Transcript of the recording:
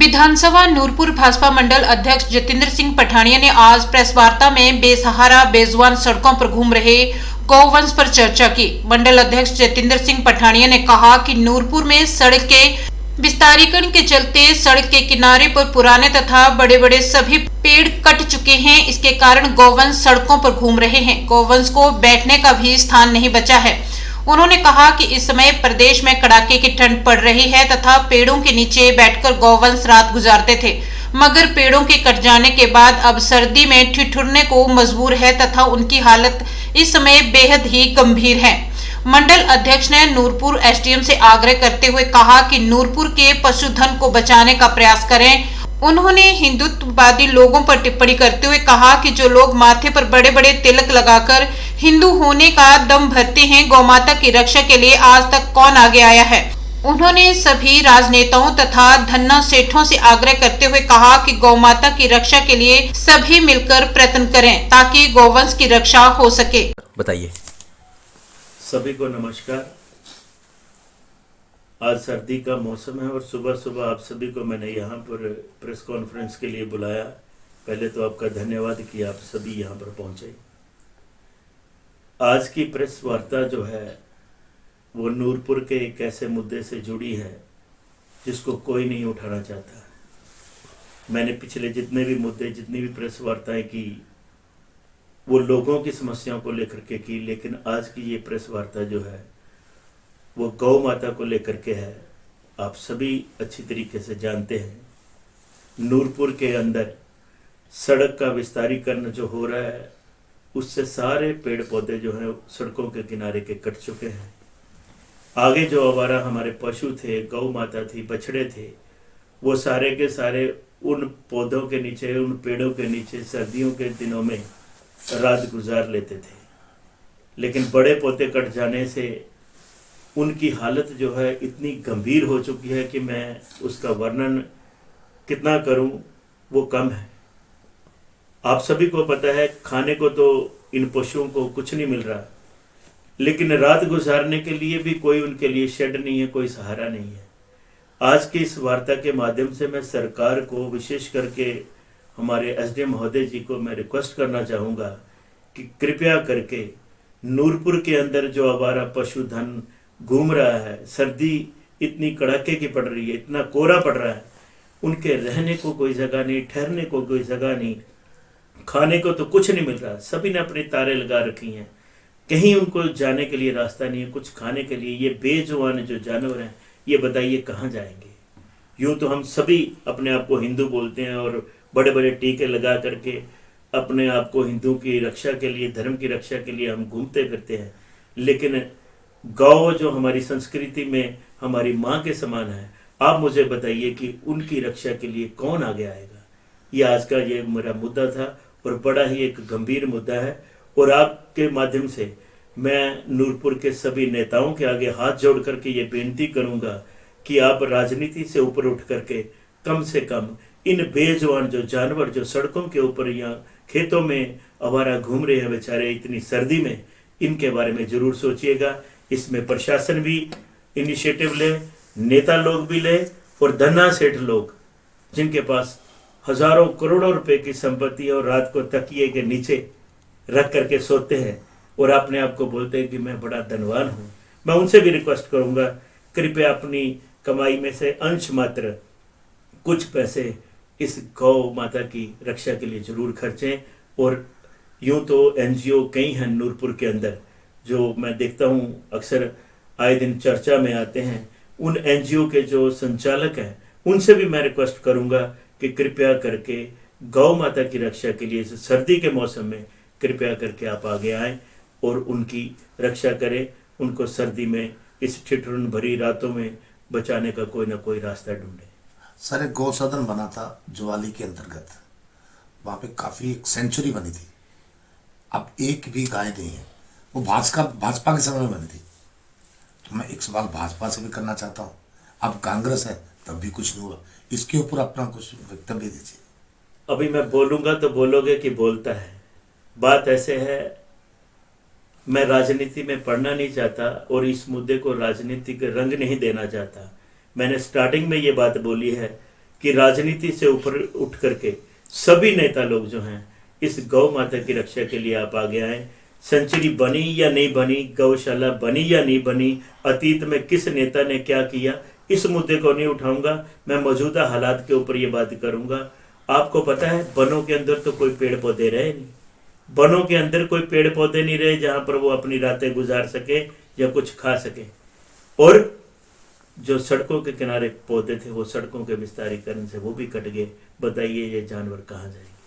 विधानसभा नूरपुर भाजपा मंडल अध्यक्ष जतेंद्र सिंह पठानिया ने आज प्रेस वार्ता में बेसहारा बेजुबान सड़कों पर घूम रहे गौवंश पर चर्चा की। मंडल अध्यक्ष जतेंद्र सिंह पठानिया ने कहा कि नूरपुर में सड़क के विस्तारीकरण के चलते सड़क के किनारे पर पुराने तथा बड़े बड़े सभी पेड़ कट चुके हैं। इसके कारण गौवंश सड़कों पर घूम रहे हैं। गौवंश को बैठने का भी स्थान नहीं बचा है। उन्होंने कहा कि इस समय प्रदेश में कड़ाके की ठंड पड़ रही है तथा पेड़ों के नीचे बैठकर गौवंश रात गुजारते थे, मगर पेड़ों के कट जाने के बाद अब सर्दी में ठिठुरने को मजबूर है तथा उनकी हालत इस समय बेहद ही गंभीर है। मंडल अध्यक्ष ने नूरपुर एसडीएम से आग्रह करते हुए कहा कि नूरपुर के पशुधन को बचाने का प्रयास करें। उन्होंने हिंदुत्ववादी लोगों पर टिप्पणी करते हुए कहा कि जो लोग माथे पर बड़े बड़े तिलक लगाकर हिंदू होने का दम भरते हैं, गौमाता की रक्षा के लिए आज तक कौन आगे आया है। उन्होंने सभी राजनेताओं तथा धन्ना सेठों से आग्रह करते हुए कहा कि गौमाता की रक्षा के लिए सभी मिलकर प्रयत्न करें ताकि गौवंश की रक्षा हो सके। बताइए। सभी को नमस्कार। आज सर्दी का मौसम है और सुबह सुबह आप सभी को मैंने यहाँ पर प्रेस कॉन्फ्रेंस के लिए बुलाया। पहले तो आपका धन्यवाद कि आप सभी यहाँ पर पहुँचे। आज की प्रेस वार्ता जो है वो नूरपुर के एक ऐसे मुद्दे से जुड़ी है जिसको कोई नहीं उठाना चाहता। मैंने पिछले जितने भी मुद्दे, जितनी भी प्रेस वार्ताएं की, वो लोगों की समस्याओं को लेकर के की, लेकिन आज की ये प्रेस वार्ता जो है वो गौ माता को लेकर के है। आप सभी अच्छी तरीके से जानते हैं नूरपुर के अंदर सड़क का विस्तारीकरण जो हो रहा है उससे सारे पेड़ पौधे जो हैं सड़कों के किनारे के कट चुके हैं। आगे जो आवारा हमारे पशु थे, गौ माता थी, बछड़े थे, वो सारे के सारे उन पौधों के नीचे, उन पेड़ों के नीचे सर्दियों के दिनों में रात गुजार लेते थे। लेकिन बड़े पौधे कट जाने से उनकी हालत जो है इतनी गंभीर हो चुकी है कि मैं उसका वर्णन कितना करूं वो कम है। आप सभी को पता है खाने को तो इन पशुओं को कुछ नहीं मिल रहा, लेकिन रात गुजारने के लिए भी कोई उनके लिए शेड नहीं है, कोई सहारा नहीं है। आज की इस वार्ता के माध्यम से मैं सरकार को, विशेष करके हमारे एसडीएम महोदय जी को मैं रिक्वेस्ट करना चाहूँगा कि कृपया करके नूरपुर के अंदर जो आवारा पशुधन घूम रहा है, सर्दी इतनी कड़ाके की पड़ रही है, इतना कोहरा पड़ रहा है, उनके रहने को कोई जगह नहीं, ठहरने को कोई जगह नहीं, खाने को तो कुछ नहीं मिल रहा। सभी ने अपनी तारे लगा रखी हैं, कहीं उनको जाने के लिए रास्ता नहीं है, कुछ खाने के लिए। ये बेजुबान जो जानवर हैं, ये बताइए कहाँ जाएंगे। यूँ तो हम सभी अपने आप को हिंदू बोलते हैं और बड़े बड़े टीके लगा करके अपने आप को हिंदू की रक्षा के लिए, धर्म की रक्षा के लिए हम घूमते फिरते हैं, लेकिन गौ जो हमारी संस्कृति में हमारी माँ के समान है, आप मुझे बताइए कि उनकी रक्षा के लिए कौन आगे आएगा। ये आज का ये मेरा मुद्दा था और बड़ा ही एक गंभीर मुद्दा है। और आपके माध्यम से मैं नूरपुर के सभी नेताओं के आगे हाथ जोड़ करके ये बेनती करूँगा कि आप राजनीति से ऊपर उठ करके कम से कम इन बेजुबान जो जानवर जो सड़कों के ऊपर या खेतों में आवारा घूम रहे हैं बेचारे इतनी सर्दी में, इनके बारे में जरूर सोचिएगा। इसमें प्रशासन भी इनिशिएटिव ले, नेता लोग भी ले और धन्ना सेठ लोग जिनके पास हजारों करोड़ों रुपए की संपत्ति है और रात को तकिए के नीचे रख करके सोते हैं और अपने आप को बोलते हैं कि मैं बड़ा धनवान हूँ, मैं उनसे भी रिक्वेस्ट करूँगा कृपया अपनी कमाई में से अंश मात्र कुछ पैसे इस गौ माता की रक्षा के लिए जरूर खर्चें। और यूँ तो एनजीओ कई हैं नूरपुर के अंदर जो मैं देखता हूँ अक्सर आए दिन चर्चा में आते हैं। उन एनजीओ के जो संचालक हैं उनसे भी मैं रिक्वेस्ट करूँगा कि कृपया करके गौ माता की रक्षा के लिए इस सर्दी के मौसम में कृपया करके आप आगे आएँ और उनकी रक्षा करें, उनको सर्दी में इस ठिठुरन भरी रातों में बचाने का कोई ना कोई रास्ता ढूंढे। सर, एक गौ सदन बना था ज्वाली के अंतर्गत, वहाँ पे काफ़ी एक सेंचुरी बनी थी, अब एक भी गाय नहीं है। वो भाजपा के समय में बनी थी। तो मैं एक सवाल भाजपा से भी करना चाहता हूँ, अब कांग्रेस है तब भी कुछ नहीं हुआ, इसके ऊपर अपना कुछ वक्तव्य दीजिए। अभी मैं बोलूँगा तो बोलोगे कि बोलता है। बात ऐसे है, मैं राजनीति में पढ़ना नहीं चाहता और इस मुद्दे को राजनीतिक रंग नहीं देना चाहता। मैंने स्टार्टिंग में ये बात बोली है कि राजनीति से ऊपर उठ करके सभी नेता लोग जो हैं इस गौ माता की रक्षा के लिए आप आगे आए। सेंचुरी बनी या नहीं बनी, गौशाला बनी या नहीं बनी, अतीत में किस नेता ने क्या किया, इस मुद्दे को नहीं उठाऊंगा। मैं मौजूदा हालात के ऊपर ये बात करूंगा। आपको पता है वनों के अंदर तो कोई पेड़ पौधे रहे नहीं, वनों के अंदर कोई पेड़ पौधे नहीं रहे जहां पर वो अपनी रातें गुजार सके या कुछ खा सके। और जो सड़कों के किनारे पौधे थे वो सड़कों के विस्तारीकरण से वो भी कट गए। बताइए ये जानवर कहाँ जाएंगे।